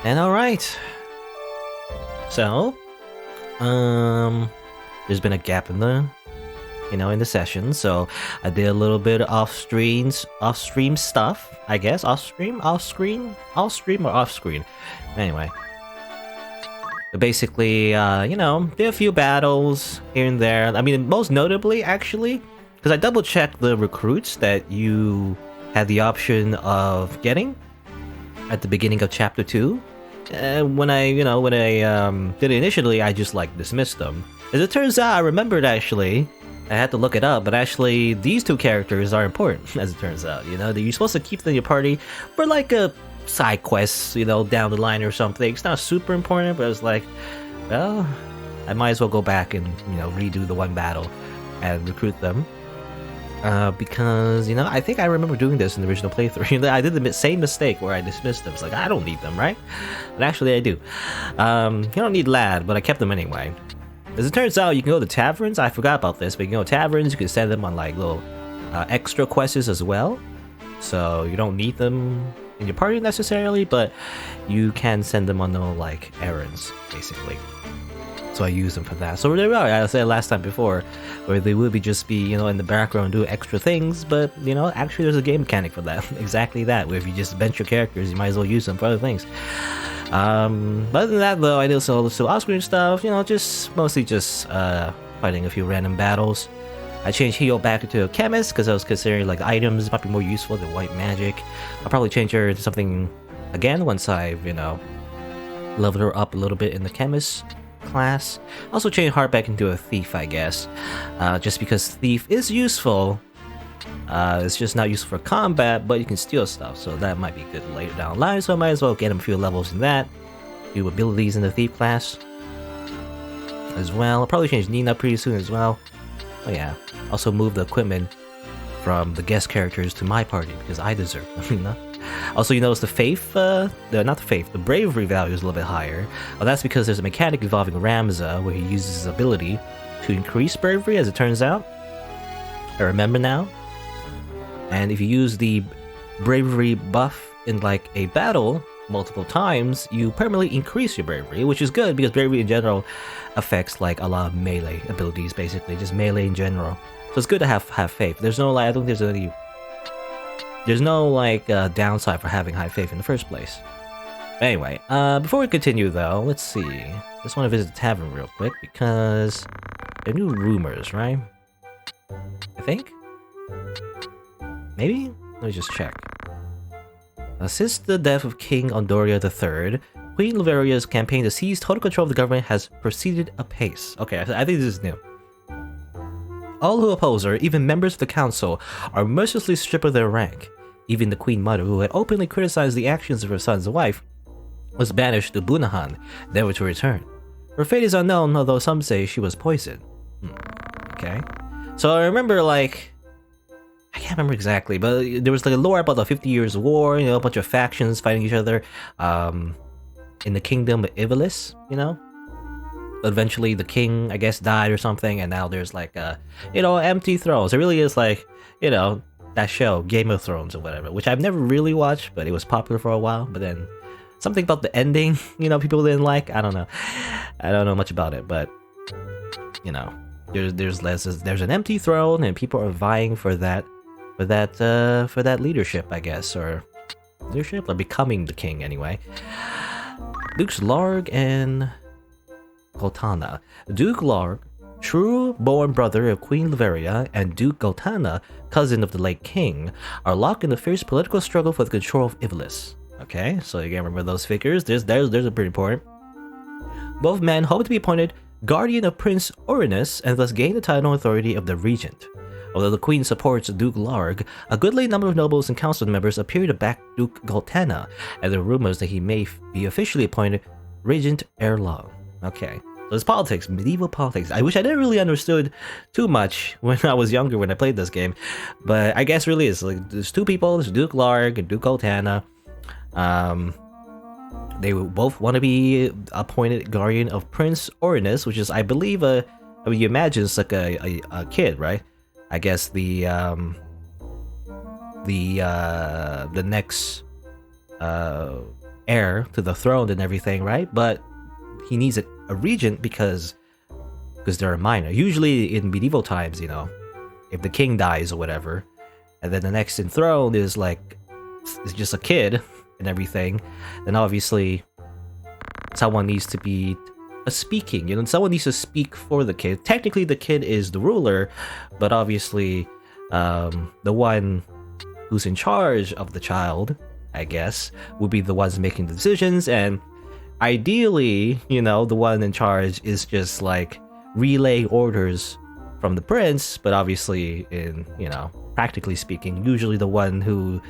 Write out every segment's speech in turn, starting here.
And alright. So, there's been a gap in the in the session, so I did a little bit of off-stream stuff, I guess. Off-stream or off-screen. Anyway. But basically, did a few battles here and there. I mean, most notably, actually, because I double-checked the recruits that you had the option of getting at the beginning of Chapter 2. When I did it initially, I just, dismissed them. As it turns out, I remembered, actually. I had to look it up, but actually, these two characters are important, as it turns out. You're supposed to keep them in your party for, a side quest, down the line or something. It's not super important, but it's well, I might as well go back and, redo the one battle and recruit them. Because, I think I remember doing this in the original playthrough. I did the same mistake where I dismissed them. It's I don't need them, right? But actually, I do. You don't need Lad, but I kept them anyway. As it turns out, you can go to taverns. I forgot about this, but you can go to taverns. You can send them on little extra quests as well. So you don't need them in your party necessarily, but you can send them on errands, basically. So I use them for that. So there are, I said last time before, where they would just be in the background do extra things, but actually there's a game mechanic for that. Exactly that. Where if you just bench your characters, you might as well use them for other things. But other than that, though, I did also off-screen stuff. Mostly just fighting a few random battles. I changed Hio back into a chemist because I was considering items might be more useful than white magic. I'll probably change her into something again once I've leveled her up a little bit in the chemist class. Also change Heart back into a thief, I guess. Just because thief is useful. It's just not useful for combat, but you can steal stuff, so that might be good later down the line. So I might as well get him a few levels in that. Few abilities in the thief class as well. I'll probably change Nina pretty soon as well. Oh yeah. Also move the equipment from the guest characters to my party because I deserve them. Also, you notice the faith, the bravery value is a little bit higher. Well, that's because there's a mechanic involving Ramza where he uses his ability to increase bravery, as it turns out. I remember now. And if you use the bravery buff in a battle multiple times, you permanently increase your bravery, which is good because bravery in general affects a lot of melee abilities, basically, just melee in general. So it's good to have faith. There's no I don't think there's no downside for having high faith in the first place. Anyway, before we continue though, let's see. I just want to visit the tavern real quick because there are new rumors, right? I think? Maybe? Let me just check. Since the death of King Ondoria III, Queen Liveria's campaign to seize total control of the government has proceeded apace. Okay, I think this is new. All who oppose her, even members of the council, are mercilessly stripped of their rank. Even the Queen Mother, who had openly criticized the actions of her son's wife, was banished to Bunahan, never to return. Her fate is unknown, although some say she was poisoned. Okay. So I remember, I can't remember exactly, but there was a lore about the 50 Years' War, a bunch of factions fighting each other in the kingdom of Ivalice, Eventually the king, I guess, died or something, and now there's empty thrones. It really is that show, Game of Thrones or whatever, which I've never really watched, but it was popular for a while, but then something about the ending, people didn't like. I don't know. I don't know much about it, but, there's an empty throne, and people are vying for that leadership, I guess, or leadership, or becoming the king anyway. Dukes Larg and Goltana. Duke Larg, true-born brother of Queen Liveria, and Duke Goltana, cousin of the late king, are locked in a fierce political struggle for the control of Ivalice. Okay, so you can remember those figures. There's a pretty important. Both men hope to be appointed guardian of Prince Orinus and thus gain the title and authority of the regent. Although the queen supports Duke Larg, a goodly number of nobles and council members appear to back Duke Goltana, and there are rumors that he may be officially appointed regent ere long. Okay, so it's politics, medieval politics. I wish I didn't really understood too much when I was younger when I played this game, but I guess really it's there's two people, there's Duke Larg and Duke Goltana. They both want to be appointed guardian of Prince Orinus, which is, I believe, you imagine it's a kid, right? I guess the next heir to the throne and everything, right? But he needs a regent because they're a minor. Usually in medieval times, you know, if the king dies or whatever, and then the next in throne is like is just a kid and everything, then obviously someone needs to be speaking. You know, someone needs to speak for the kid. Technically, the kid is the ruler, but obviously, the one who's in charge of the child, I guess, would be the ones making the decisions. And ideally, you know, the one in charge is just like relaying orders from the prince. But obviously, in, you know, practically speaking, usually the one who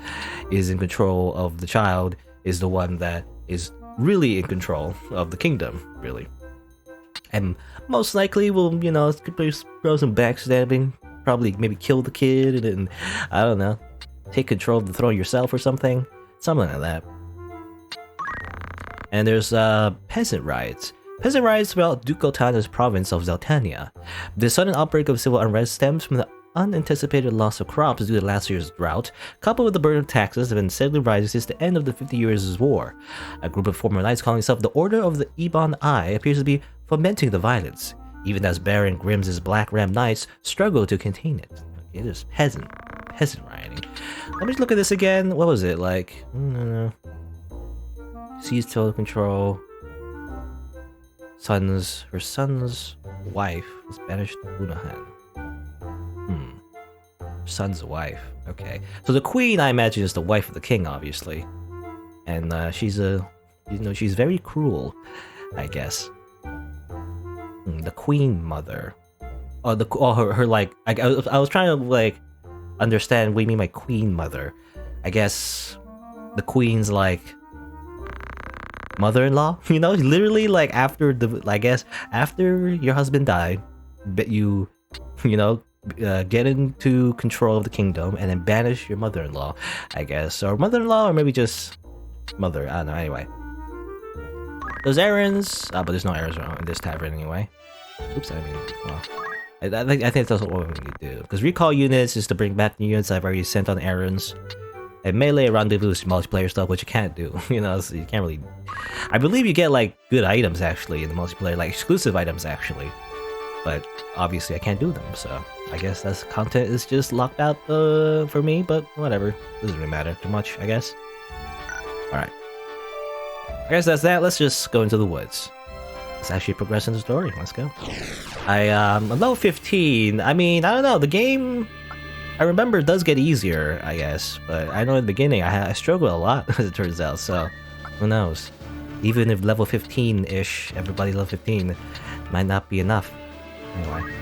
is in control of the child is the one that is really in control of the kingdom, really. And most likely will, you know, throw some backstabbing, probably maybe kill the kid, and I don't know, take control of the throne yourself or something like that. And there's peasant riots. Peasant riots throughout Duke Otana's province of Zeltania. The sudden outbreak of civil unrest stems from the unanticipated loss of crops due to last year's drought, coupled with the burden of taxes that have been steadily rising since the end of the 50 Years' War. A group of former knights calling itself the Order of the Ebon Eye appears to be fomenting the violence, even as Baron Grimm's Black Ram Knights struggle to contain it. It is peasant rioting. Let me just look at this again. What was it like? No. Seize total control. Her son's wife was banished to Bunahan. Son's wife. Okay, so the queen, I imagine, is the wife of the king, obviously, and she's she's very cruel, I guess. The queen mother, her like, I was trying to like understand what you mean by queen mother. I guess the queen's like mother-in-law. You know, literally like after after your husband died, but you know. Get into control of the kingdom and then banish your mother-in-law, I guess, or mother-in-law, or maybe just mother. I don't know. Anyway, there's errands, but there's no errands in this tavern anyway. Oops, I mean, well, I think that's what we need to do, because recall units is to bring back the units I've already sent on errands, and melee rendezvous is multiplayer stuff, which you can't do. You know, so you can't really. I believe you get like good items actually in the multiplayer, like exclusive items actually, but obviously I can't do them, so I guess that's content is just locked out for me, but whatever. Doesn't really matter too much, I guess. Alright. I guess that's that. Let's just go into the woods. Let's actually progress in the story. Let's go. I'm level 15. I mean, I don't know. The game, I remember, does get easier, I guess. But I know in the beginning I struggled a lot, as it turns out. So, who knows? Even if level 15-ish, everybody level 15, might not be enough. Anyway.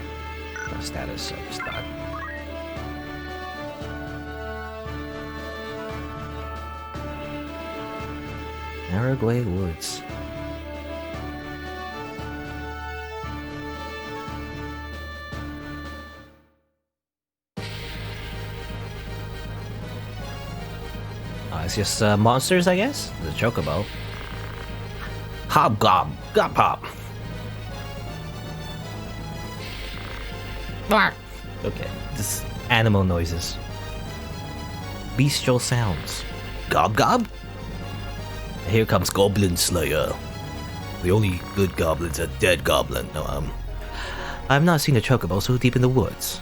Status, so just that. Aragway Woods. It's just monsters, I guess? The chocobo. Hobgob! Gop-hop! Okay, just animal noises. Bestial sounds. Gob gob? Here comes Goblin Slayer. The only good goblin's a dead goblin. No, I've not seen a chocobo so deep in the woods.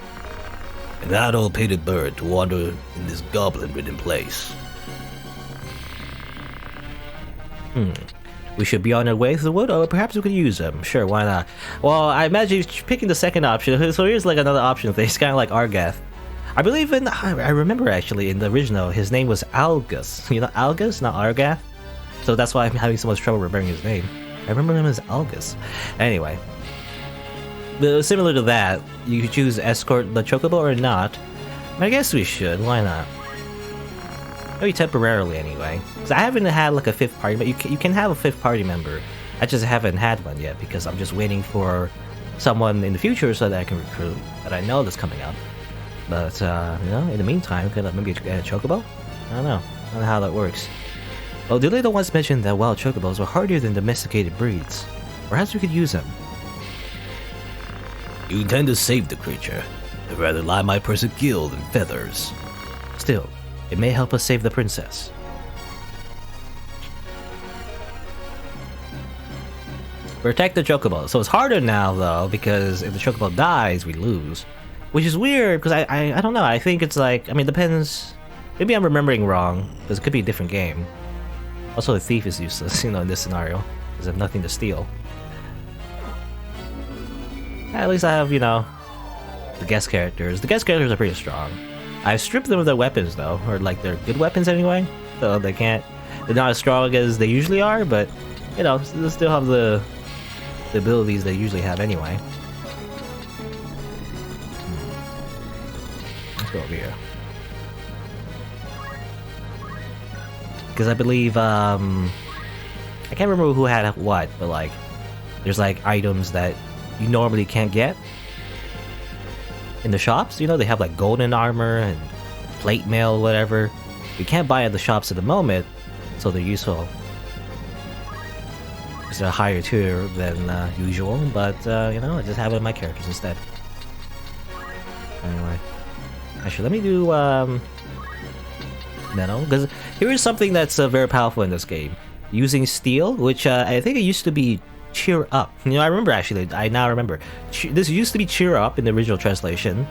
An adult painted bird to wander in this goblin-ridden place. We should be on our way to the wood, or perhaps we could use them. Sure, why not? Well, I imagine you're picking the second option, so here's like another option. It's kind of like Argath. I believe I remember actually in the original, his name was Algus. You know, Algus, not Argath? So that's why I'm having so much trouble remembering his name. I remember him as Algus. Anyway. Similar to that, you could choose escort the chocobo or not. I guess we should, why not? Maybe temporarily anyway. Because I haven't had like a fifth party, but you can have a fifth party member. I just haven't had one yet because I'm just waiting for someone in the future so that I can recruit that I know that's coming up. But, you know, in the meantime, could maybe get a chocobo? I don't know how that works. Well, the little ones mentioned that wild chocobos were hardier than domesticated breeds. Perhaps we could use them. You intend to save the creature. I'd rather lie my purse of gil than feathers. Still, it may help us save the princess. Protect the chocobo. So it's harder now though, because if the chocobo dies, we lose. Which is weird, because I don't know, I think it's like, I mean, depends. Maybe I'm remembering wrong, because it could be a different game. Also, the thief is useless, you know, in this scenario, because I have nothing to steal. At least I have, you know, the guest characters. The guest characters are pretty strong. I've stripped them of their weapons though, or like their good weapons anyway, so they're not as strong as they usually are, but, you know, they still have the abilities they usually have anyway. Let's go over here. Because I believe, I can't remember who had what, but like, there's like items that you normally can't get in the shops. You know, they have like golden armor and plate mail, whatever. You can't buy at the shops at the moment, so they're useful. It's a higher tier than usual, but you know, I just have it in my characters instead. Anyway, actually, let me do metal, because here is something that's very powerful in this game. Using steel, which I think it used to be cheer up. You know, I remember actually. I now remember. This used to be cheer up in the original translation,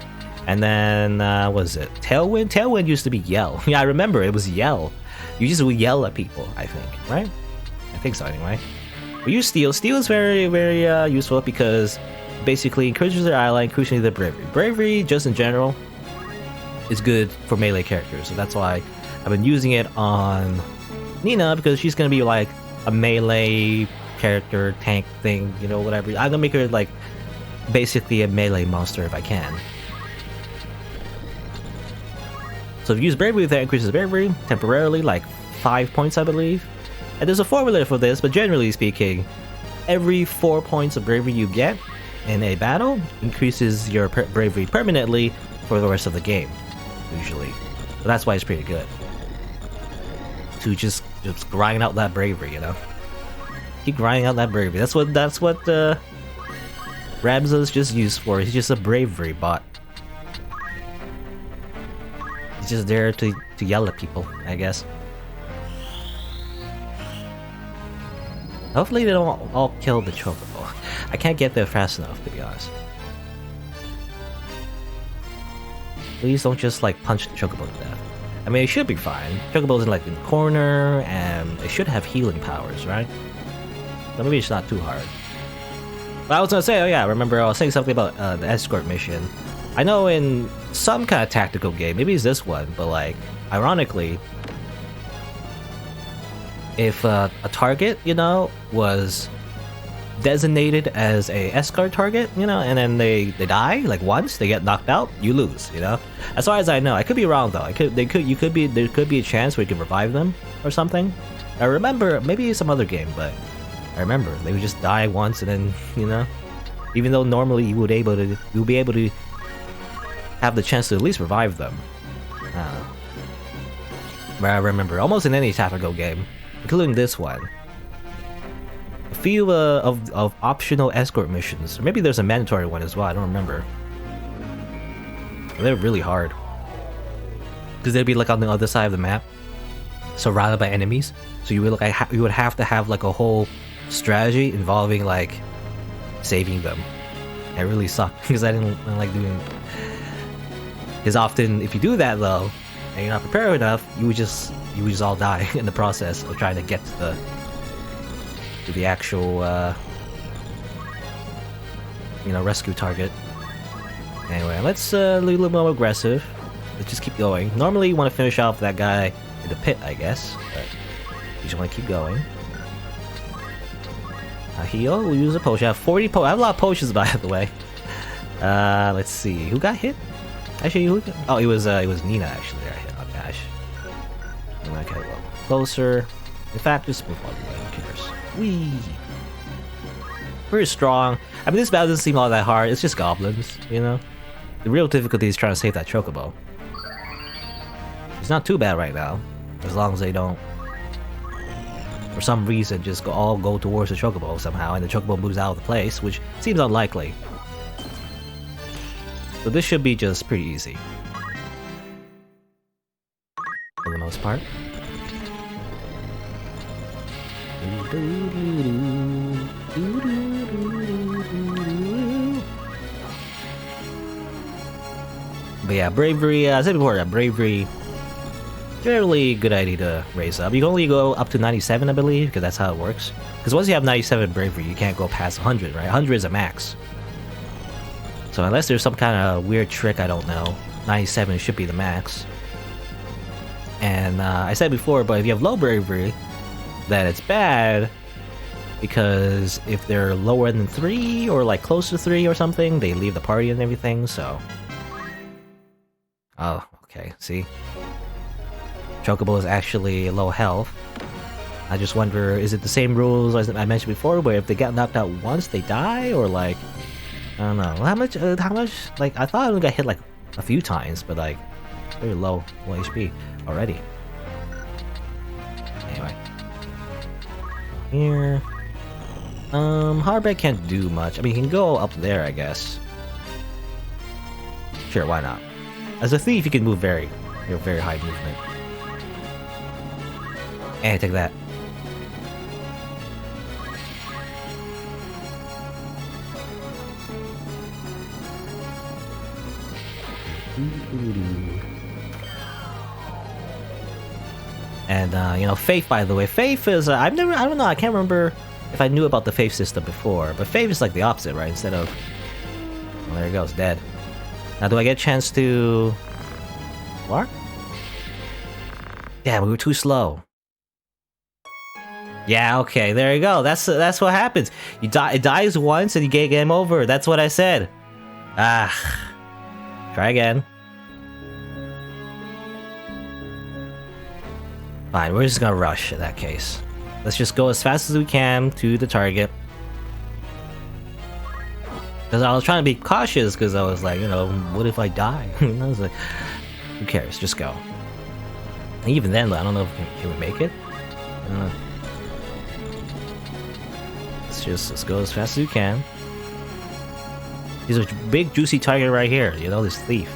and then what was it tailwind? Tailwind used to be yell. Yeah, I remember it was yell. You just would yell at people, I think, right? I think so anyway. We use steel. Steel is very, very useful because basically encourages their ally, increasing their bravery. Bravery, just in general, is good for melee characters, so that's why I've been using it on Nina, because she's gonna be like a melee character, tank thing, you know, whatever. I'm gonna make her like basically a melee monster if I can. So if you use bravery, that increases bravery temporarily, like 5 points, I believe. And there's a formula for this, but generally speaking, every 4 points of bravery you get in a battle increases your bravery permanently for the rest of the game, usually. So that's why it's pretty good. To just grind out that bravery, you know. Keep grinding out that bravery. That's what Ramza's just used for. He's just a bravery bot. He's just there to yell at people, I guess. Hopefully they don't all kill the chocobo. I can't get there fast enough, to be honest. Please don't just like punch the chocobo to death. I mean, it should be fine. Chocobo's in like in the corner, and it should have healing powers, right? So maybe it's not too hard. But I was gonna say, oh yeah, remember I was saying something about the escort mission. I know in some kind of tactical game, maybe it's this one, but like, ironically, if a target, you know, was designated as a escort target, you know, and then they die like once, they get knocked out, you lose, you know. As far as I know, I could be wrong though. There could be a chance where you can revive them or something. I remember maybe some other game, but I remember they would just die once, and then, you know, even though normally you would be able to have the chance to at least revive them. But I remember almost in any tactical game, including this one, a few of optional escort missions, or maybe there's a mandatory one as well. I don't remember. They're really hard because they'd be like on the other side of the map, surrounded by enemies. So you would you would have to have like a whole strategy involving like saving them. It really sucked because I didn't like doing. Because often, if you do that though, and you're not prepared enough, you would just all die in the process of trying to get to the actual you know, rescue target. Anyway, let's be a little more aggressive. Let's just keep going. Normally you want to finish off that guy in the pit, I guess, but you just want to keep going. Heal, we'll use a potion. I have 40 potions. I have a lot of potions, by the way. Let's see, who got hit? Actually, oh, it was Nina actually that I hit. Oh gosh. Okay, well, closer. In fact, just move all the way. Who cares? Whee! Very strong. I mean, this battle doesn't seem all that hard. It's just goblins, you know. The real difficulty is trying to save that chocobo. It's not too bad right now, as long as they don't, for some reason, just all go towards the chocobo somehow, and the chocobo moves out of the place, which seems unlikely. So this should be just pretty easy, for the most part. But yeah, bravery, I said before, that bravery, generally good idea to raise up. You can only go up to 97, I believe, because that's how it works. Because once you have 97 bravery, you can't go past 100, right? 100 is a max. So unless there's some kind of weird trick, I don't know, 97 should be the max. And I said before, but if you have low bravery, then it's bad, because if they're lower than 3 or like close to 3 or something, they leave the party and everything, so... Oh, okay, see? Chocobo is actually low health. I just wonder, is it the same rules as I mentioned before, where if they get knocked out once, they die? Or like... I don't know. How much, like, I thought I only got hit like a few times, but like, very low HP already. Anyway. Here... Hardback can't do much. I mean, he can go up there, I guess. Sure, why not? As a thief, you can move very high movement. And take that. And, you know, Faith, by the way. Faith is, I don't know, I can't remember if I knew about the Faith system before, but Faith is like the opposite, right? Instead of... Well, there he goes, dead. Now, do I get a chance to... What? Yeah, we were too slow. Yeah, okay, there you go. That's what happens. You die, it dies once and you get game over. That's what I said. Ah. Try again. Fine, we're just gonna rush in that case. Let's just go as fast as we can to the target. Because I was trying to be cautious, because I was like, you know, what if I die? I was like, who cares? Just go. And even then, I don't know if can we make it? I don't know. Let's go as fast as we can. He's a big juicy target right here, you know, this thief.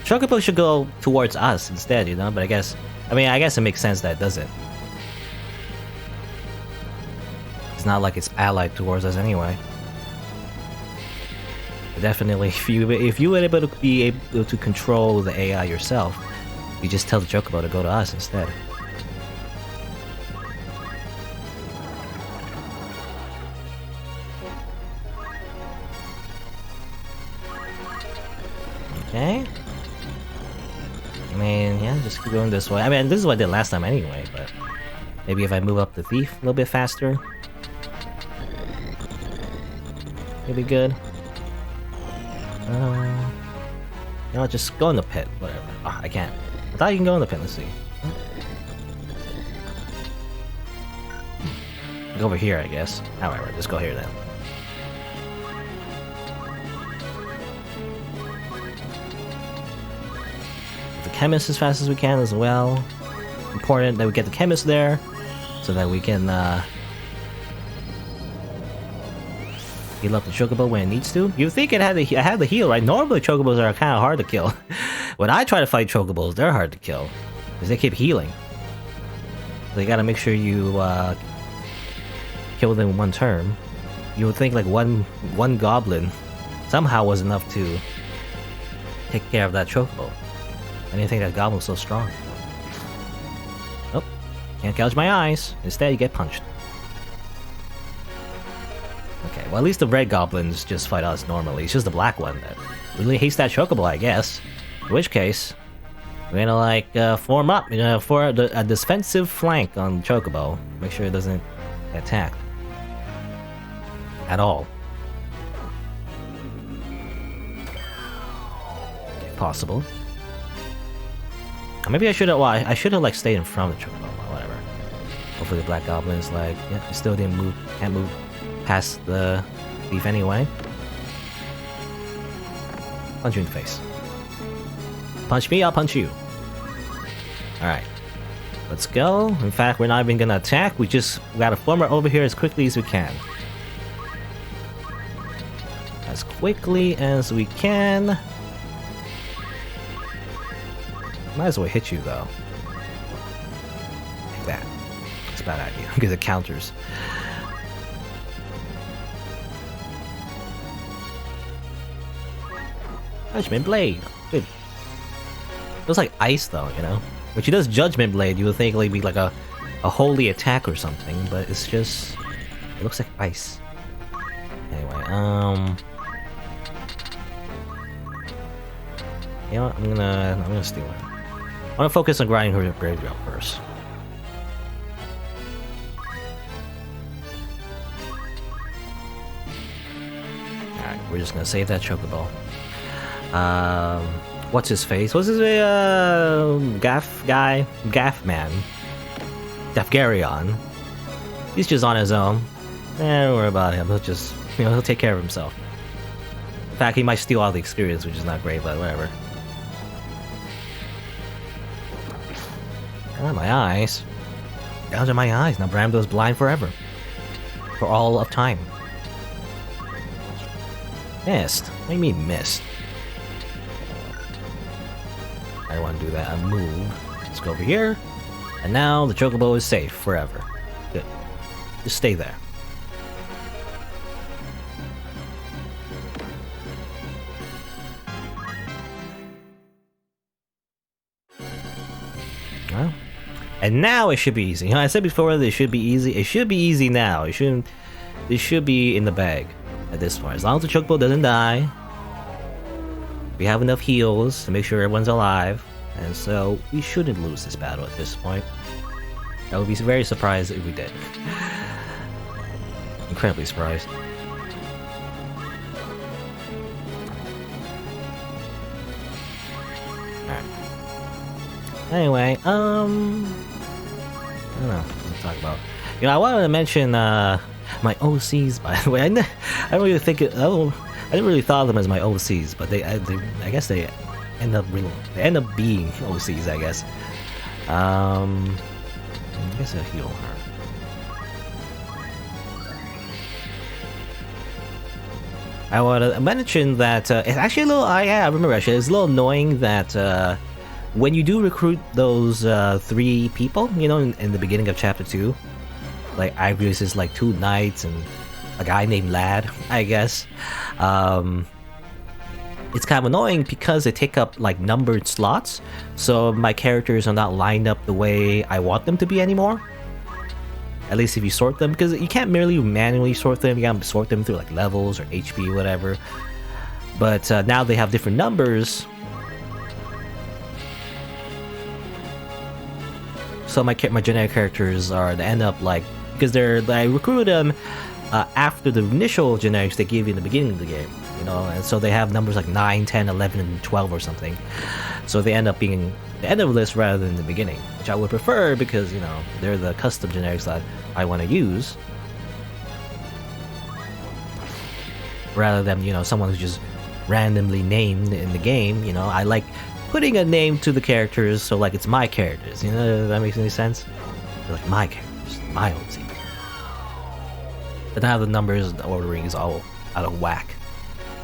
Chocobo should go towards us instead, you know, but I guess it makes sense that it doesn't. It's not like it's allied towards us anyway. But definitely, if you were able to control the AI yourself, you just tell the Chocobo to go to us instead. Okay. I mean, yeah, just keep going this way. I mean, this is what I did last time anyway, but maybe if I move up the thief a little bit faster, it'll be good. You know, just go in the pit, whatever. Oh, I can't. I thought you can go in the pit, let's see. Go over here, I guess. However, just go here then. Chemist as fast as we can as well. Important that we get the chemist there so that we can heal up the Chocobo when it needs to. You think it had the heal, right? Normally Chocobos are kind of hard to kill. When I try to fight Chocobos, they're hard to kill because they keep healing. So you gotta make sure you kill them in one turn. You would think like one goblin somehow was enough to take care of that Chocobo. I didn't think that goblin was so strong. Oh, can't gouge my eyes. Instead, you get punched. Okay, well at least the red goblins just fight us normally. It's just the black one that really hates that Chocobo, I guess. In which case, we're gonna like form up, you know, for a defensive flank on Chocobo. Make sure it doesn't get attacked at all. If possible. Maybe I should have. Well, I should have like stayed in front of the Chocobo. Whatever. Hopefully the black goblin's like, yeah, I still didn't move. Can't move past the thief anyway. Punch you in the face. Punch me, I'll punch you. All right, let's go. In fact, we're not even gonna attack. We gotta form it over here as quickly as we can. As quickly as we can. Might as well hit you though. Like that. It's a bad idea because it counters. Judgment Blade. Good. It was like ice though, you know? When she does Judgment Blade, you would think it'd be like a holy attack or something, but it's just... It looks like ice. Anyway, you know what? I'm gonna steal her. I wanna focus on grinding her graveyard first. Alright, we're just gonna save that Chocobo. What's his face? What's his Gaff guy? Gaff man. Dafgarion. He's just on his own. Don't worry about him. He'll just, you know, he'll take care of himself. In fact, he might steal all the experience, which is not great, but whatever. Ah, my eyes. Gouge my eyes. Now Bramdo's blind forever. For all of time. Missed? What do you mean missed? I don't want to do that. I move. Let's go over here. And now the Chocobo is safe forever. Good. Just stay there. Well, and now it should be easy. You know, I said before that it should be easy. It should be easy now. It should be in the bag at this point. As long as the Chocobo doesn't die, we have enough heals to make sure everyone's alive, and so we shouldn't lose this battle at this point. I would be very surprised if we did. Incredibly surprised. Alright. Anyway, I don't know what to talk about. You know, I wanted to mention my OCs, by the way. I don't really think it. I didn't really thought of them as my OCs, but I guess they end up being OCs. I guess. I guess I'll heal her. I want to mention that it's actually a little. I remember actually. It's a little annoying that when you do recruit those 3 people, you know, in the beginning of chapter 2, like Ivalice is like 2 knights and a guy named Lad, I guess. It's kind of annoying because they take up like numbered slots, so my characters are not lined up the way I want them to be anymore. At least if you sort them, because you can't merely manually sort them, you gotta sort them through like levels or HP, whatever. But now they have different numbers, so my generic characters they end up like, because I recruited them after the initial generics they give you in the beginning of the game, you know, and so they have numbers like 9, 10, 11, and 12 or something. So they end up being the end of the list rather than the beginning, which I would prefer because, you know, they're the custom generics that I want to use, rather than, you know, someone who's just randomly named in the game. You know, I like putting a name to the characters, so like it's my characters. You know, if that makes any sense? They're like my characters, my own team. But now the numbers, the ordering is all out of whack.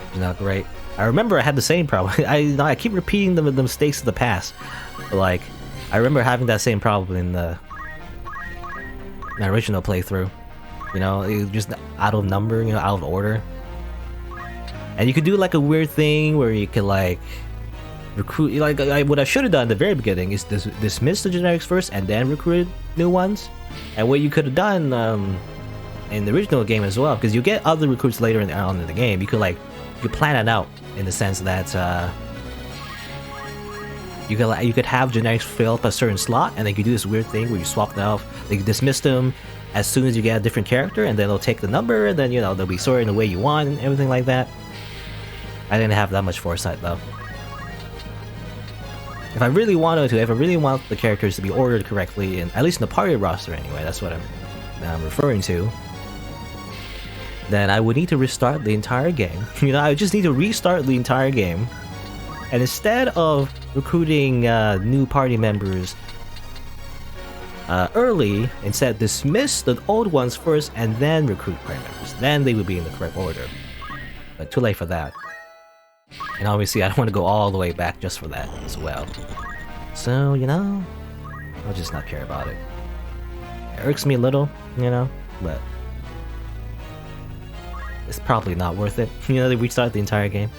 It's not great. I remember I had the same problem. I keep repeating the mistakes of the past. But like, I remember having that same problem in my original playthrough. You know, it was just out of number, you know, out of order. And you could do like a weird thing where you could like recruit, like what I should have done at the very beginning is dismiss the generics first and then recruit new ones. And what you could have done in the original game as well, because you get other recruits later on in the game, you could plan it out in the sense that you could have generics fill up a certain slot, and then you could do this weird thing where you swap them off. They can dismiss them as soon as you get a different character, and then they'll take the number, and then, you know, they'll be sorted in the way you want and everything like that. I didn't have that much foresight though. If I really want the characters to be ordered correctly, and at least in the party roster anyway, that's what I'm referring to, then I would need to restart the entire game. You know, I just need to restart the entire game, and instead of recruiting new party members early, instead dismiss the old ones first and then recruit party members. Then they would be in the correct order. But too late for that. And obviously I don't want to go all the way back just for that as well. So, you know, I'll just not care about it. It irks me a little, you know, but it's probably not worth it. You know, they restart the entire game.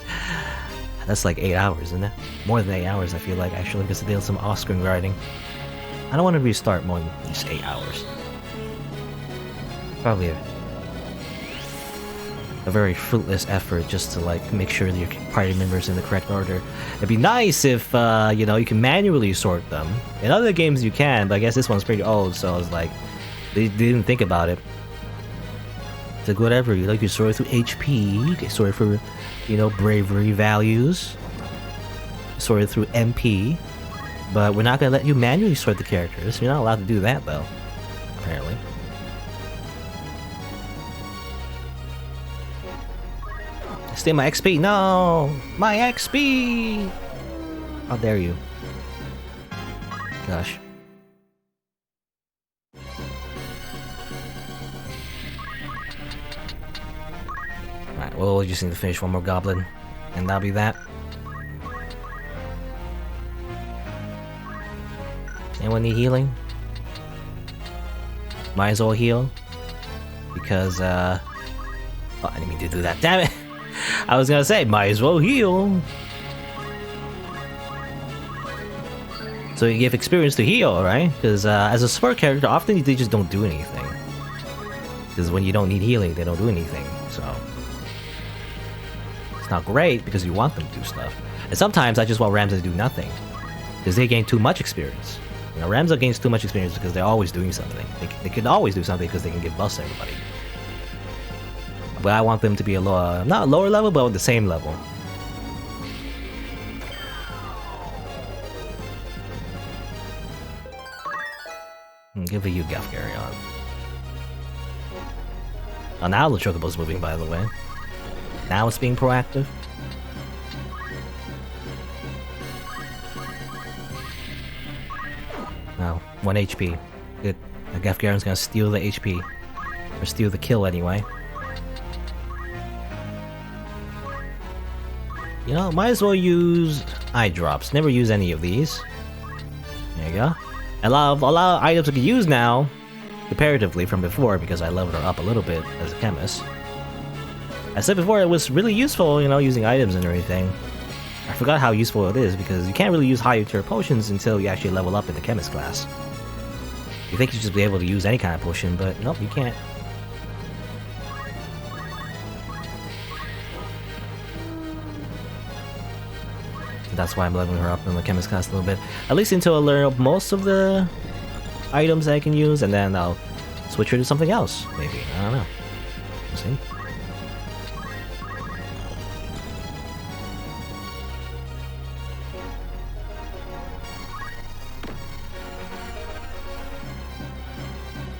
That's like 8 hours, isn't it? More than 8 hours, I feel like, actually, because I did some off-screen grinding. I don't want to restart more than at least 8 hours. Probably a very fruitless effort just to like make sure that your party members in the correct order. It'd be nice if you know, you can manually sort them. In other games you can, but I guess this one's pretty old, so I was like, they didn't think about it. It's like whatever, you like you sort it through HP, you can sort it for, you know, bravery values, sort it through MP, but we're not gonna let you manually sort the characters. You're not allowed to do that though, apparently. Steal my XP! No! My XP! How dare you? Gosh. Alright, well, we just need to finish one more goblin, and that'll be that. Anyone need healing? Might as well heal. Because, oh, I didn't mean to do that, damn it! I was gonna say, might as well heal. So you give experience to heal, right? Because as a support character, often they just don't do anything. Because when you don't need healing, they don't do anything. So it's not great because you want them to do stuff. And sometimes I just want Ramza to do nothing because they gain too much experience. You know, Ramza gains too much experience because they're always doing something. They can always do something because they can give buffs to everybody. But I want them to be a lower, not a lower level, but the same level. Give a you Gaff carry on. Oh, now the Chocobo's moving, by the way. Now it's being proactive. Oh, 1 HP. Good. The Gaff Garen's gonna steal the HP. Or steal the kill anyway. You know, might as well use eye drops. Never use any of these. There you go. A lot of items I can use now, comparatively from before, because I leveled her up a little bit as a chemist. I said before it was really useful, you know, using items and everything. I forgot how useful it is, because you can't really use higher tier potions until you actually level up in the chemist class. You think you should just be able to use any kind of potion, but nope, you can't. That's why I'm leveling her up in the chemist class a little bit. At least until I learn up most of the items I can use, and then I'll switch her to something else, maybe. I don't know. We'll see.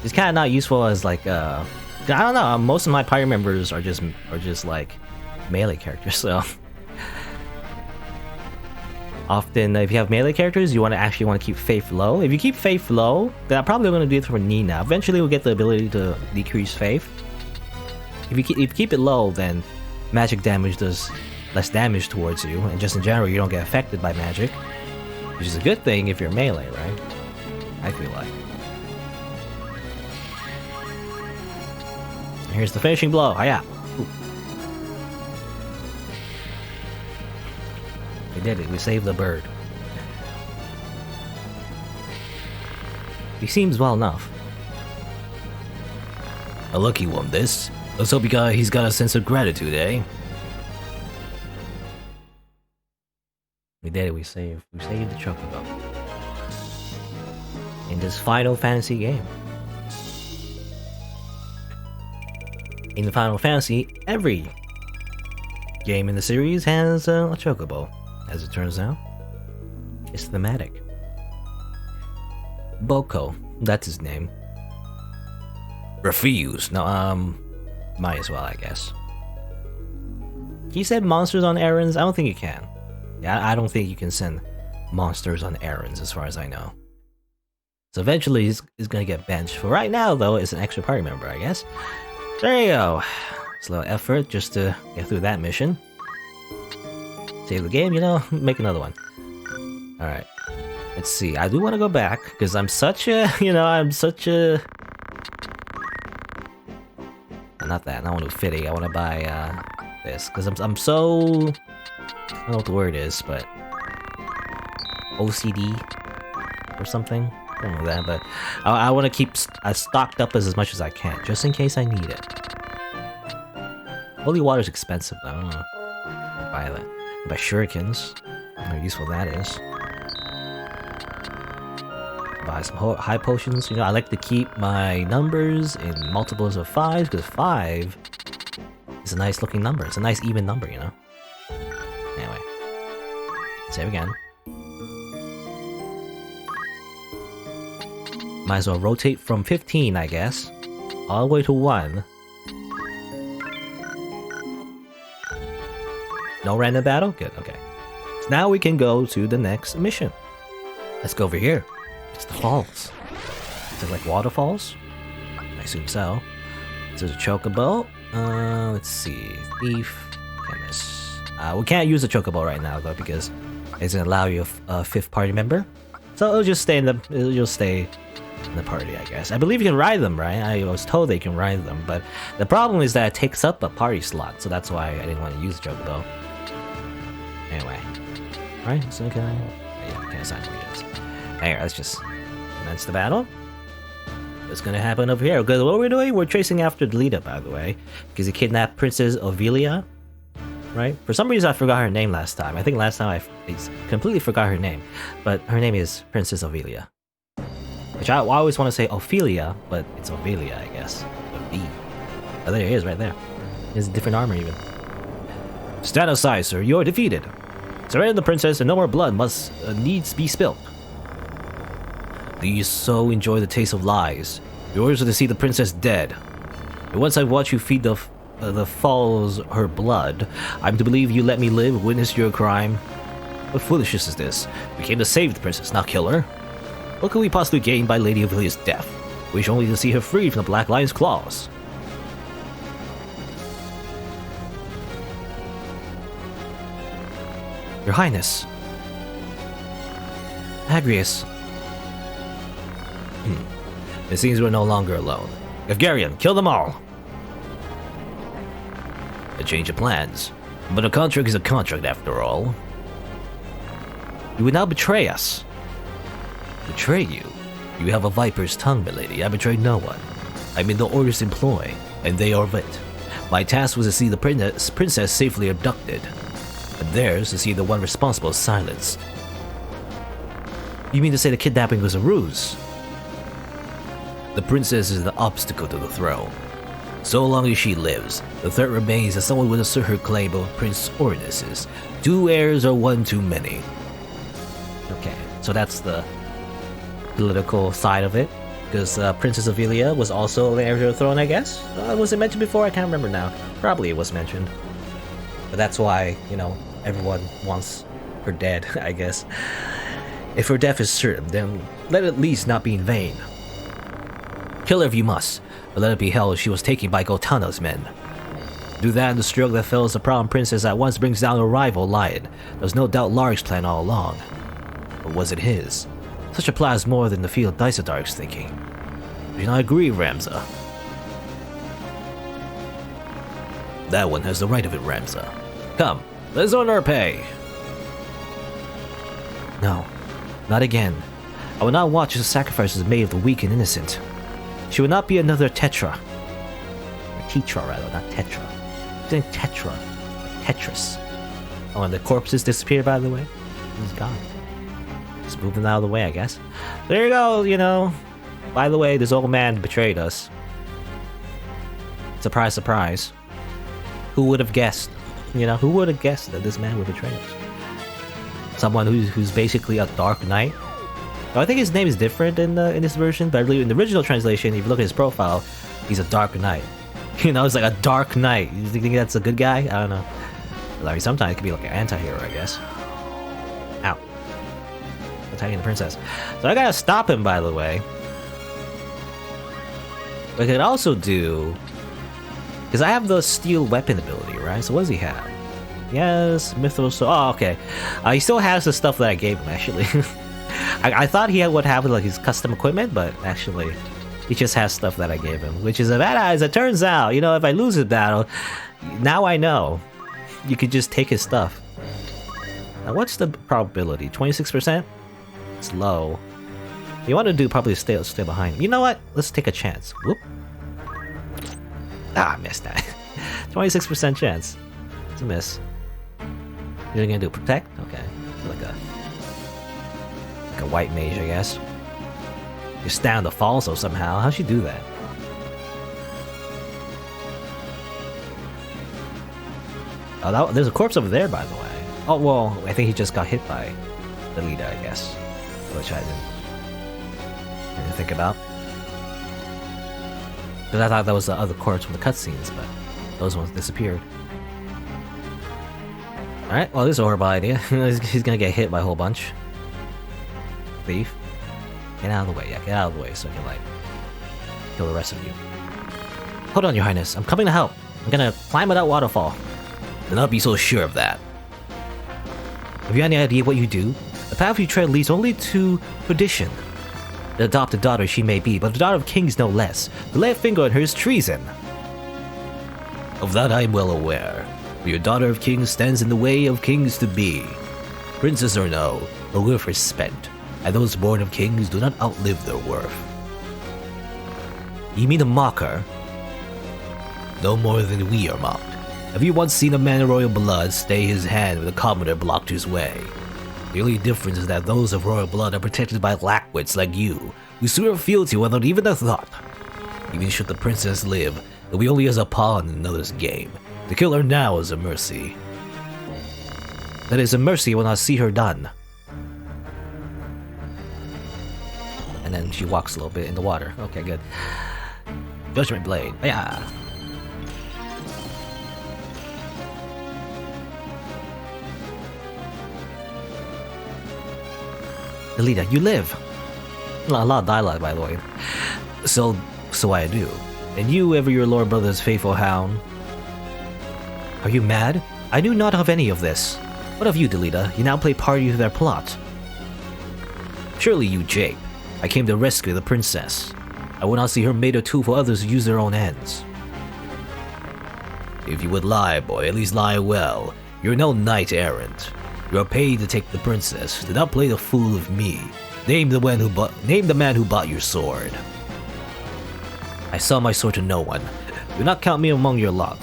It's kind of not useful as like, I don't know, most of my party members are just like melee characters, so... Often, if you have melee characters, you actually want to keep Faith low. If you keep Faith low, then I'm probably going to do it for Nina. Eventually, we'll get the ability to decrease Faith. If you keep it low, then magic damage does less damage towards you, and just in general, you don't get affected by magic, which is a good thing if you're melee, right? I feel like. Here's the finishing blow. Oh yeah. Ooh. We did it. We saved the bird. He seems well enough. A lucky one, this. Let's hope he's got a sense of gratitude, eh? We did it. We saved the Chocobo. In this Final Fantasy game. In the Final Fantasy, every game in the series has a Chocobo. As it turns out, it's thematic. Boko, that's his name. Refuse. No, might as well, I guess. He said monsters on errands? I don't think you can. Yeah, I don't think you can send monsters on errands, as far as I know. So eventually, he's gonna get benched. For right now, though, it's an extra party member, I guess. There you go. It's a little effort just to get through that mission. Save the game, you know, make another one. Alright. Let's see. I do want to go back, because I'm such a, Not that, I don't want to fitty. I want to buy, this, because I'm so I don't know what the word is, but OCD or something. I don't know that, but I want to keep stocked up as much as I can, just in case I need it. Holy water's expensive though. I don't know. I'll buy that. I'll buy shurikens. How useful that is. Buy some high potions. You know, I like to keep my numbers in multiples of 5 because 5 is a nice looking number. It's a nice even number, you know. Anyway, save again. Might as well rotate from 15, I guess, all the way to 1. No random battle? Good, okay. So now we can go to the next mission. Let's go over here. It's the falls. Is it like waterfalls? I assume so. So there's a chocobo. Let's see. Thief. Chemist. We can't use the chocobo right now though because it's gonna allow you a 5th party member. So it'll just stay in the party, I guess. I believe you can ride them, right? I was told they can ride them, but the problem is that it takes up a party slot, so that's why I didn't want to use the chocobo. Anyway. Alright, so can I... Yeah, can't assign readings. Anyway, let's just commence the battle. What's gonna happen over here? Because what we're doing, we're chasing after Delita, by the way, because he kidnapped Princess Ivalice, right? For some reason, I forgot her name last time. I think last time I completely forgot her name, but her name is Princess Ivalice. Which I always want to say Ophelia, but it's Ivalice, I guess. Oh, there he is, right there. He has a different armor, even. Stand aside, sir. You're defeated. Surrender the princess, and no more blood needs be spilled. Do you so enjoy the taste of lies? Yours are to see the princess dead. And once I've watched you feed the falls her blood, I'm to believe you let me live, witness your crime. What foolishness is this? We came to save the princess, not kill her. What could we possibly gain by Lady Ivalice's death? We wish only to see her freed from the Black Lion's claws. Your Highness. Agrius. It seems we're no longer alone. Gavgarian, kill them all! A change of plans. But a contract is a contract after all. You would now betray us. Betray you? You have a viper's tongue, milady. I betrayed no one. I'm in the Order's employ, and they are of it. My task was to see the princess safely abducted, and theirs to see the one responsible silenced. You mean to say the kidnapping was a ruse? The princess is the obstacle to the throne. So long as she lives, the threat remains that someone would assert her claim of Prince Ornis's. 2 heirs are 1 too many. Okay, so that's the political side of it, because Princess Ivalice was also the heir to the throne, I guess? Was it mentioned before? I can't remember now. Probably it was mentioned. But that's why, you know, everyone wants her dead, I guess. If her death is certain, then let it at least not be in vain. Kill her if you must, but let it be held she was taken by Gotana's men. Do that and the stroke that fells the proud princess at once brings down a rival lion. There was no doubt Larg's plan all along. But was it his? Such a plan is more than the field Dysodark's thinking. Do you not agree, Ramza? That one has the right of it, Ramza. Come, let's earn our pay! No, not again. I will not watch as the sacrifices made of the weak and innocent. She will not be another Tetra. Or Tetra, rather, not Tetra. I'm saying Tetra. Tetris. Oh, and the corpses disappear, by the way. He's gone. Just moving out of the way, I guess. There you go, you know. By the way, this old man betrayed us. Surprise, surprise. Who would have guessed? You know, who would have guessed that this man would betray us? Someone who's basically a Dark Knight. I think his name is different in this version, but I believe in the original translation, if you look at his profile, he's a Dark Knight. You know, it's like a Dark Knight. You think that's a good guy? I don't know. I mean, sometimes it could be like an anti-hero, I guess. Ow. Attacking the princess. So I gotta stop him, by the way. What I could also do... Because I have the steel weapon ability, right? So what does he have? Yes, Mythos... Oh, okay. He still has the stuff that I gave him, actually. I thought he would have like his custom equipment, but actually he just has stuff that I gave him, which is a bad as it turns out. You know, if I lose a battle, now I know you could just take his stuff. Now, what's the probability? 26%? It's low. You want to do probably stay behind him. You know what? Let's take a chance. Whoop. Ah, I missed that. 26% chance. It's a miss. You're gonna do protect? Okay. Like a white mage, I guess. You stand the fall so somehow. How'd she do that? Oh, there's a corpse over there, by the way. Oh, well, I think he just got hit by the leader, I guess. Which I didn't think about. Because I thought that was the other corpse from the cutscenes, but those ones disappeared. Alright, well, this is a horrible idea. He's gonna get hit by a whole bunch. Thief. Get out of the way, yeah, get out of the way so I can, like, kill the rest of you. Hold on, your highness, I'm coming to help. I'm gonna climb that waterfall. Do not be so sure of that. Have you any idea what you do? The path you tread leads only to perdition. The adopted daughter she may be, but the daughter of kings no less. To lay a finger on her is treason. Of that I am well aware. For your daughter of kings stands in the way of kings to be. Princess or no, her worth is spent, and those born of kings do not outlive their worth. You mean to mock her? No more than we are mocked. Have you once seen a man of royal blood stay his hand when a commoner blocked his way? The only difference is that those of royal blood are protected by lackwits like you, who swear fealty without even a thought. Even should the princess live, it'll be only as a pawn in another's game. To kill her now is a mercy. That is a mercy when I see her done. And then she walks a little bit in the water. Okay, good. Judgment Blade. Yeah. Alita, you live. A lot of dialogue, by the way. So I do. And you, ever your lord brother's faithful hound. Are you mad? I knew not of any of this. What of you, Delita? You now play party to their plot. Surely you jape. I came to rescue the princess. I will not see her made a tool for others to use their own ends. If you would lie, boy, at least lie well. You're no knight errant. You are paid to take the princess. Do not play the fool with me. Name the man who bought your sword. I sell my sword to no one. Do not count me among your lot.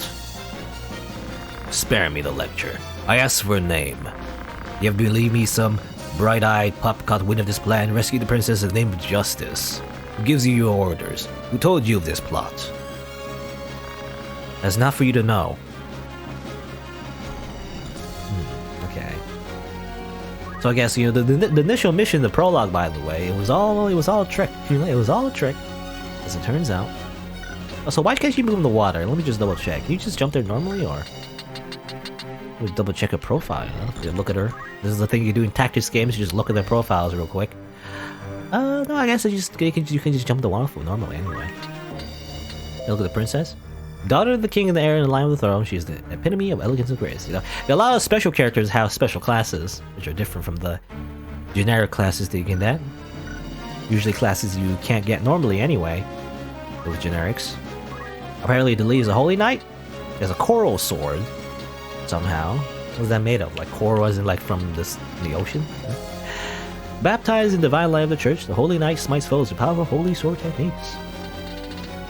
Spare me the lecture. I asked for a name. You have believed me some bright-eyed pup caught wind of this plan, rescue the princess in the name of justice. Who gives you your orders? Who told you of this plot? That's not for you to know. Okay. So I guess, you know, the initial mission, the prologue, by the way, it was all a trick. It was all a trick, as it turns out. Oh, so why can't you move in the water? Let me just double check. Can you just jump there normally, or? Just double check her profile, you know? You look at her. This is the thing you do in tactics games, you just look at their profiles real quick. No, I guess you can just jump the waterfall normally anyway. You look at the princess. Daughter of the king in the air in the line of the throne, she is the epitome of elegance and grace. You know, a lot of special characters have special classes, which are different from the generic classes that you can get. Usually classes you can't get normally anyway, with generics. Apparently Delita is a holy knight. He has a coral sword, somehow. What is that made of? Like coral isn't like from the ocean? Baptized in divine light of the church, the holy knight smites foes with powerful holy sword techniques.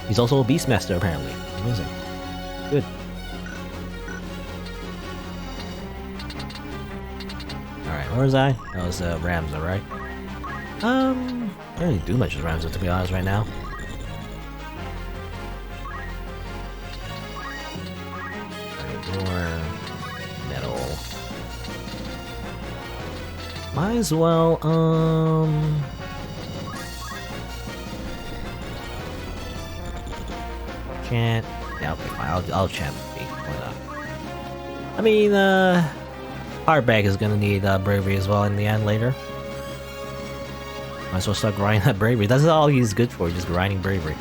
He's also a beastmaster, apparently. Amazing. Good. Alright, where was I? That was Ramza, right? I don't really do much with Ramza, to be honest, right now. More metal. Might as well, chant. Yeah, okay, fine. I'll chant with me. Why not? I mean, Hardbag is gonna need bravery as well in the end later. Might as well start grinding that bravery. That's all he's good for, just grinding bravery.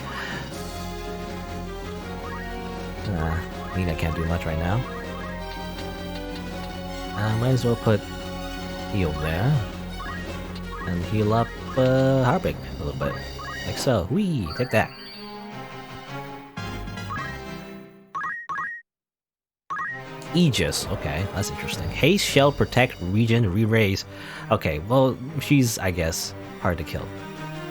I can't do much right now. Might as well put heal there. And heal up Harbig a little bit. Like so. Whee! Take that. Aegis. Okay, that's interesting. Haste, shell, protect, regen, re-raise. Okay, well, she's, I guess, hard to kill.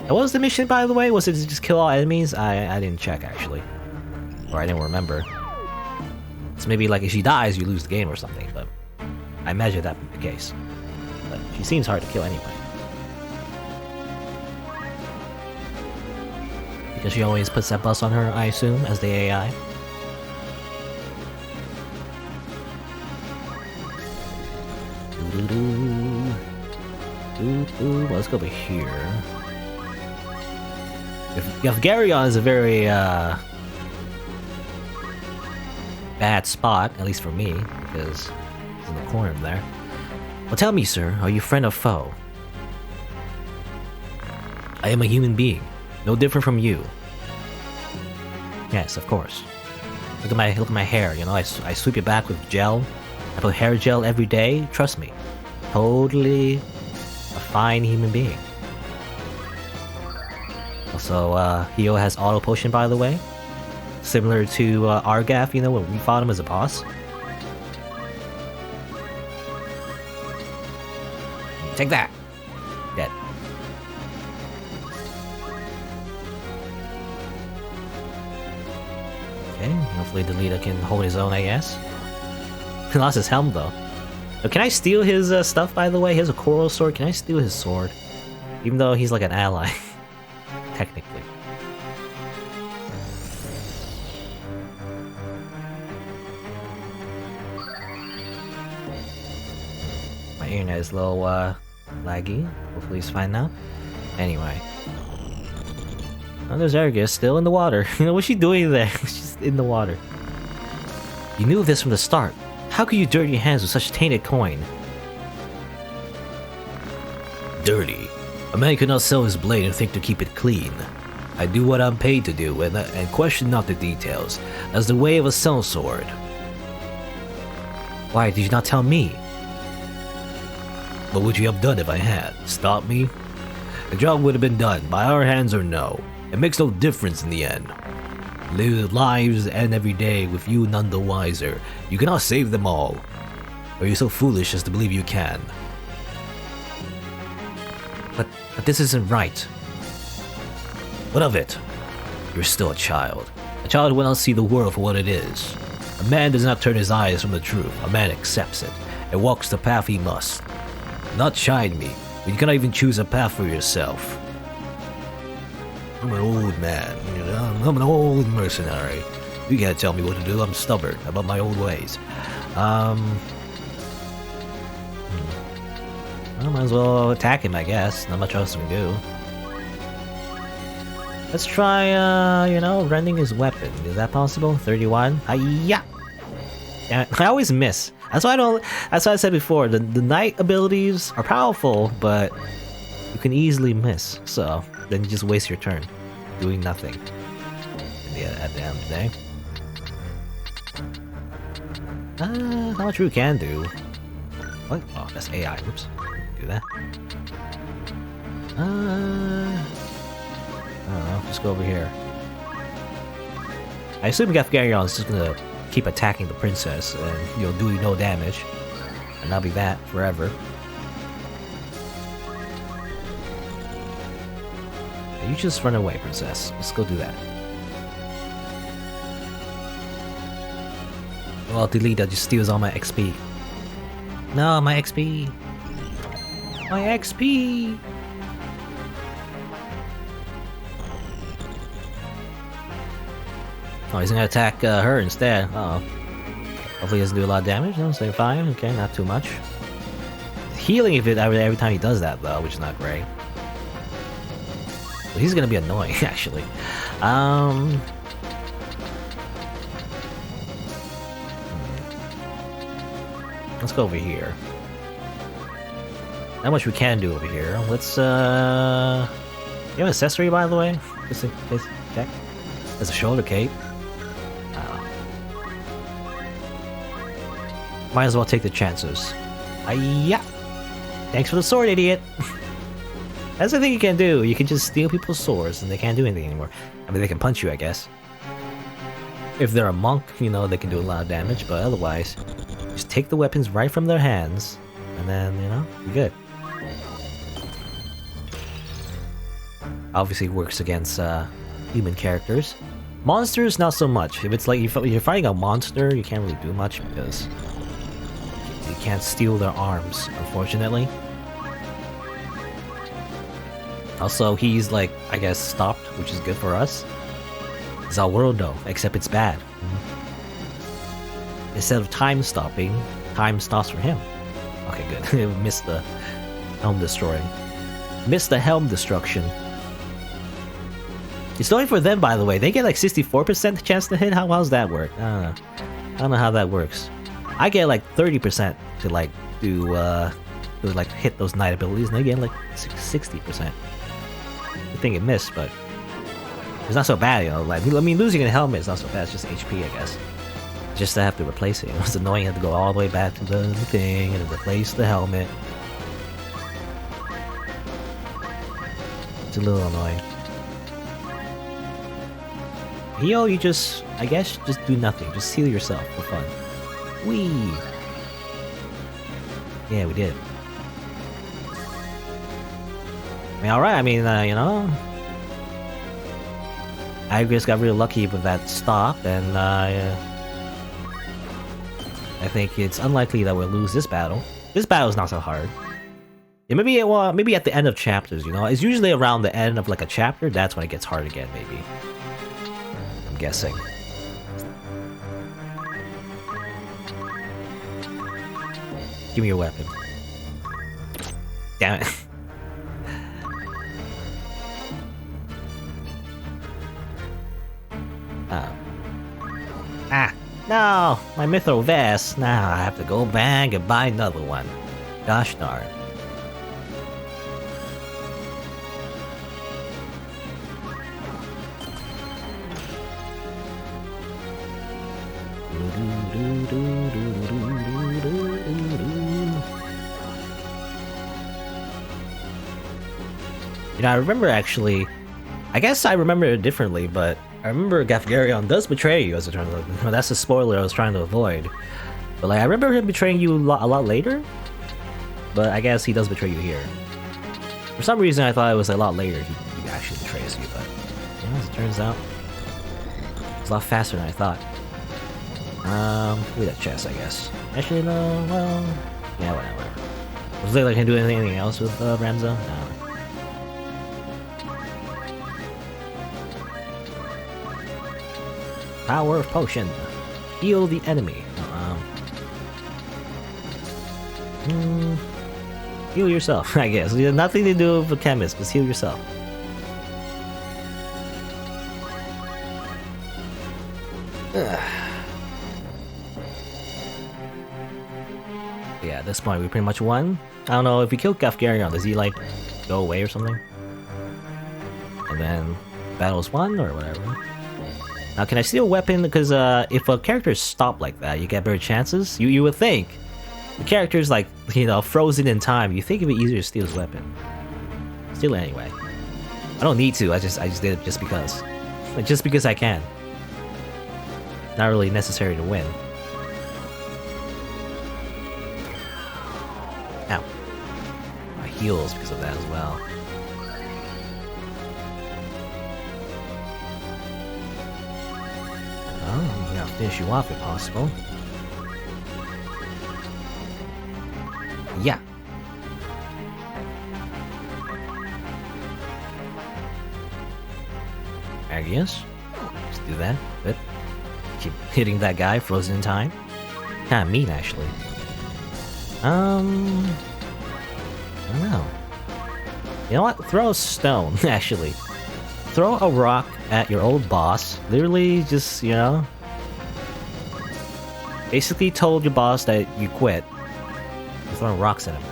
And what was the mission, by the way? Was it to just kill all enemies? I didn't check, actually. Or I didn't remember. So maybe, like, if she dies, you lose the game or something, but I imagine that would be the case. But she seems hard to kill anyway. Because she always puts that bus on her, I assume, as the AI. Well, let's go over here. Garyon is a very bad spot, at least for me, because it's in the corner there. Well, tell me, sir, are you friend or foe? I am a human being, no different from you. Yes, of course. Look at my hair. You know, I sweep it back with gel. I put hair gel every day. Trust me, totally a fine human being. Also, Hio has auto potion, by the way, similar to Argath. You know, when we fought him as a boss. Take that. Dead. Okay, hopefully Delita can hold his own, I guess. He lost his helm, though. Can I steal his stuff, by the way? He has a coral sword. Can I steal his sword? Even though he's like an ally. Technically. My internet is a little laggy. Hopefully he's fine now. Anyway. Oh, there's Argus, still in the water. You know, what's she doing there? She's in the water. You knew this from the start. How could you dirty your hands with such tainted coin? Dirty? A man could not sell his blade and think to keep it clean. I do what I'm paid to do and question not the details, as the way of a sellsword. Why did you not tell me? What would you have done if I had? Stop me? The job would have been done, by our hands or no. It makes no difference in the end. Lives end every day with you none the wiser. You cannot save them all. Or you're so foolish as to believe you can. But this isn't right. What of it? You're still a child. A child will not see the world for what it is. A man does not turn his eyes from the truth. A man accepts it and walks the path he must. Not chide me, but you cannot even choose a path for yourself. I'm an old man, you know, I'm an old mercenary. You can't tell me what to do, I'm stubborn about my old ways. I might as well attack him, I guess. Not much else we can do. Let's try, you know, rending his weapon. Is that possible? 31? Hiya! Damn it, I always miss. That's why I said before, the knight abilities are powerful, but you can easily miss. So then you just waste your turn doing nothing. At the end of the day. How much we can do? What? Oh, that's AI. Whoops. Do that. I don't know. Just go over here. I assume Garyon is just gonna keep attacking the princess and, you know, do no damage. And that'll be that forever. You just run away, princess. Let's go do that. Well, Delita just steals all my XP. No, my XP. My XP. Oh, he's gonna attack her instead. Uh-oh. Hopefully he doesn't do a lot of damage. No, stay fine. Okay, not too much. Healing if it every time he does that, though, which is not great. He's gonna be annoying, actually. Let's go over here. Not much we can do over here. Let's, you have an accessory, by the way? Just in case, check. There's a shoulder cape. Might as well take the chances. Yeah. Thanks for the sword, idiot! That's the thing you can do. You can just steal people's swords and they can't do anything anymore. I mean, they can punch you, I guess. If they're a monk, you know, they can do a lot of damage, but otherwise, Just take the weapons right from their hands, and then, you know, you're good. Obviously works against human characters. Monsters, not so much. If it's like you're fighting a monster, you can't really do much because you can't steal their arms, unfortunately. Also, he's like, I guess, stopped, which is good for us. It's our world though, except it's bad. Instead of time stopping, time stops for him. Okay, good. Missed the helm destroying. Missed the helm destruction. It's only for them, by the way. They get like 64% chance to hit. How's that work? I don't know how that works. I get like 30% to like do like hit those knight abilities, and they get like 60%. I think it missed, but it's not so bad, you know. Like, I mean, losing a helmet is not so bad. It's just HP, I guess. Just to have to replace it. It's annoying. You have to go all the way back to the thing and replace the helmet. It's a little annoying. Heal, you just, I guess, just do nothing. Just heal yourself for fun. Whee! Yeah, we did. I mean, alright, I mean, you know, I just got really lucky with that stop, and I think it's unlikely that we'll lose this battle. This battle is not so hard. Yeah, maybe at the end of chapters, you know? It's usually around the end of like a chapter, that's when it gets hard again, maybe. I'm guessing. Give me your weapon. Damn it. No! My mithril vest! Now I have to go back and buy another one. Gosh darn. You know, I remember actually... I guess I remember it differently, but... I remember Gafgarion does betray you, as it turns out. That's a spoiler I was trying to avoid. But like, I remember him betraying you a lot later. But I guess he does betray you here. For some reason, I thought it was a lot later he actually betrays you, but... You know, as it turns out... It's a lot faster than I thought. Give me that chest, I guess. Actually, no, well... Yeah, whatever. Was there like, can I do anything else with Ramza? No. Power potion. Heal the enemy. Heal yourself, I guess. You have nothing to do with the chemist, just heal yourself. Yeah, at this point we pretty much won. I don't know, if we kill Gafgarion, does he like go away or something? And then battle's won or whatever. Now, can I steal a weapon? Because if a character is stopped like that, you get better chances. You would think the character's like, you know, frozen in time. You think it'd be easier to steal his weapon. Steal it anyway. I don't need to. I just did it just because. Like, just because I can. Not really necessary to win. Ow. My heals because of that as well. Oh, I'm gonna finish you off if possible. Yeah. Agius. Let's do that. Good. Keep hitting that guy, frozen in time. Kinda mean, actually. I don't know. You know what? Throw a stone, actually. Throw a rock at your old boss. Literally just, you know... Basically told your boss that you quit. You're throwing rocks at him.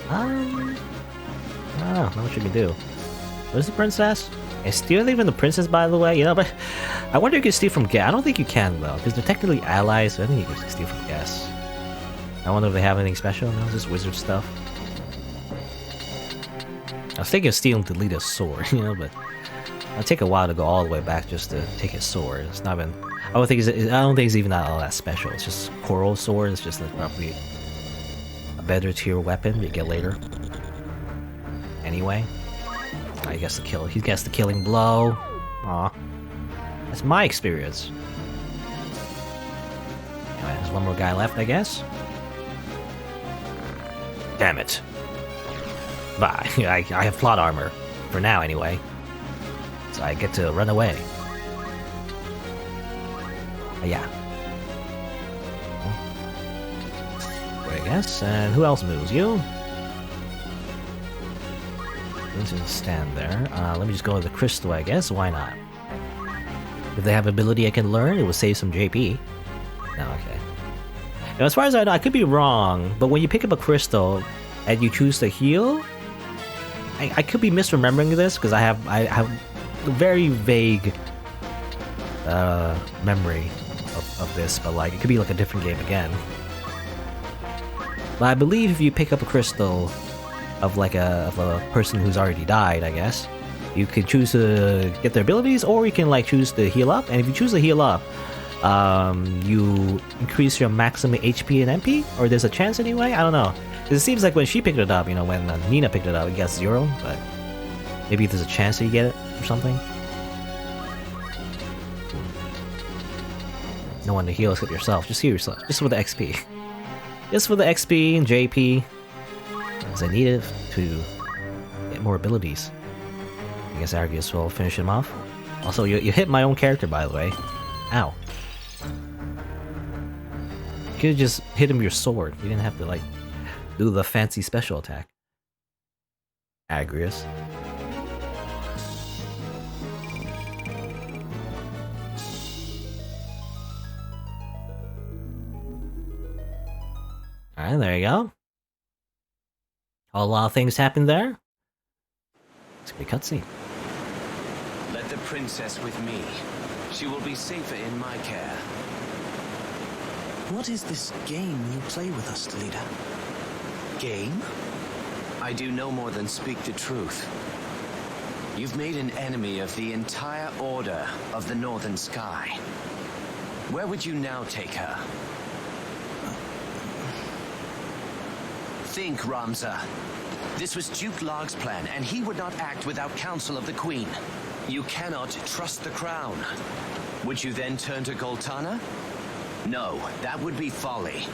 I don't know what you can do. Where's the princess? And steal even the princess, by the way, you know, but I wonder if you can steal from guests. I don't think you can, though, because they're technically allies, so I think you can steal from guests. I wonder if they have anything special. No, just wizard stuff. I was thinking of stealing Delita's sword, you know, but it'll take a while to go all the way back just to take his sword. It's not even. I don't think it's even all that special. It's just Coral sword. It's just like probably a better tier weapon you get later. Anyway, he gets the killing blow. Aw, that's my experience. Anyway, there's one more guy left, I guess. Damn it. Bye. I have plot armor. For now, anyway. So I get to run away. Yeah. I guess. And who else moves? You? Just stand there. Let me just go to the crystal, I guess. Why not? If they have ability I can learn, it will save some JP. No, okay. Now, as far as I know, I could be wrong, but when you pick up a crystal and you choose to heal, I could be misremembering this because I have a very vague memory of this, but like it could be like a different game again. But I believe if you pick up a crystal of like a person who's already died, I guess, you could choose to get their abilities, or you can like choose to heal up. And if you choose to heal up, you increase your maximum HP and MP, or there's a chance anyway. I don't know. It seems like when she picked it up, you know, when Nina picked it up, it gets 0, but maybe there's a chance that you get it or something. No one to heal except yourself. Just heal yourself. Just for the XP. Just for the XP and JP. Because I need it to get more abilities. I guess Argus will finish him off. Also, you hit my own character, by the way. Ow. You could have just hit him with your sword. You didn't have to, like, do the fancy special attack. Agrius. Alright, there you go. A lot of things happened there. It's a good cutscene. Let the princess with me. She will be safer in my care. What is this game you play with us, Delita? Game? I do no more than speak the truth. You've made an enemy of the entire order of the Northern Sky. Where would you now take her? Think, Ramza. This was Duke Larg's plan, and he would not act without counsel of the Queen. You cannot trust the crown. Would you then turn to Goltana? No, that would be folly.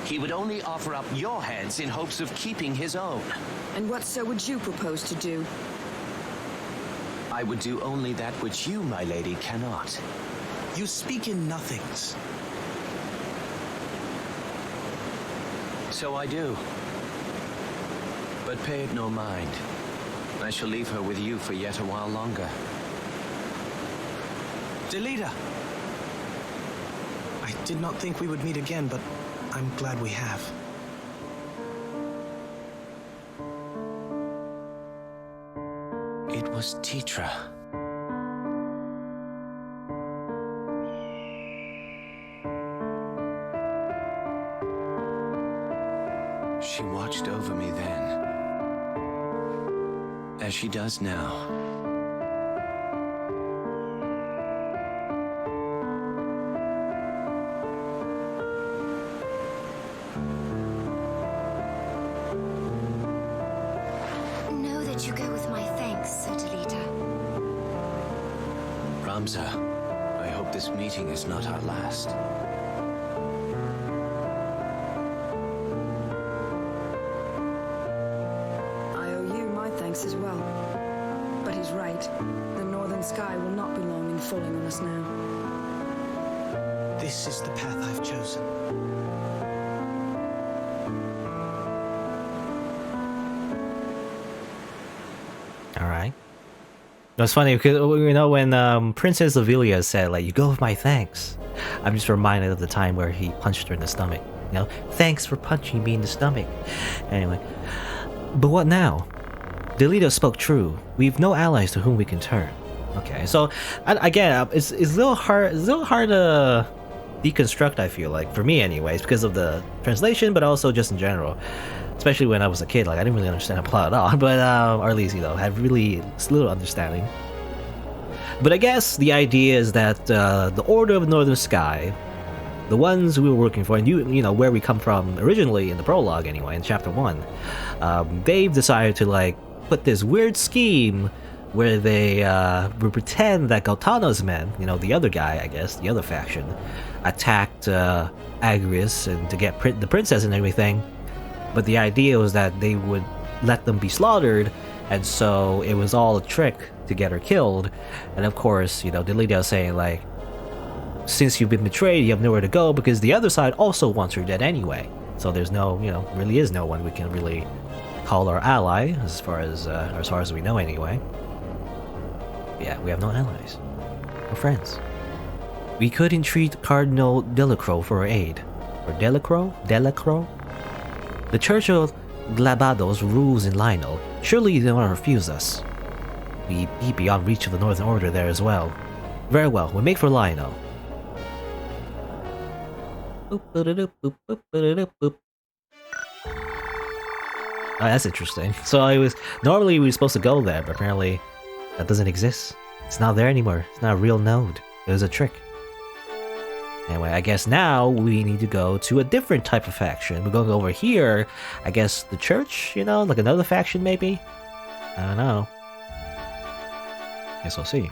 He would only offer up your heads in hopes of keeping his own. And what so would you propose to do? I would do only that which you, my lady, cannot. You speak in nothings. So I do. But pay it no mind. I shall leave her with you for yet a while longer. Delita! I did not think we would meet again, but I'm glad we have. It was Titra. She watched over me then, as she does now. Know that you go with my thanks, Sir Delita. Ramza, I hope this meeting is not our last. As well. But he's right. The Northern Sky will not be long in falling on us now. This is the path I've chosen. Alright. That's funny because, you know, when Princess Ivalice said, like, you go with my thanks, I'm just reminded of the time where he punched her in the stomach. You know, thanks for punching me in the stomach. Anyway. But what now? Delita spoke true. We've no allies to whom we can turn. Okay, so again, it's a little hard to deconstruct. I feel like, for me, anyways, because of the translation, but also just in general. Especially when I was a kid, like I didn't really understand the plot at all, but or at least had really little understanding. But I guess the idea is that the Order of Northern Sky, the ones we were working for, and you know where we come from originally in the prologue anyway, in chapter 1, they've decided to like put this weird scheme where they would pretend that Gautana's men, you know, the other guy, I guess, the other faction, attacked Agrius and to get the princess and everything. But the idea was that they would let them be slaughtered, and so it was all a trick to get her killed. And of course, you know, Delita was saying like, since you've been betrayed, you have nowhere to go because the other side also wants her dead anyway. So there's no, you know, really is no one we can really call our ally as far as we know anyway. Yeah, we have no allies. No friends. We could entreat Cardinal Delacroix for aid. Or Delacroix? Delacroix? The Church of Glabados rules in Lionel. Surely they won't refuse us. We be beyond reach of the Northern Order there as well. Very well, we'll make for Lionel. Oh, that's interesting. So normally we were supposed to go there, but apparently that doesn't exist. It's not there anymore. It's not a real node. It was a trick. Anyway, I guess now we need to go to a different type of faction. We're going over here. I guess the church, you know, like another faction maybe? I don't know. Guess we'll see.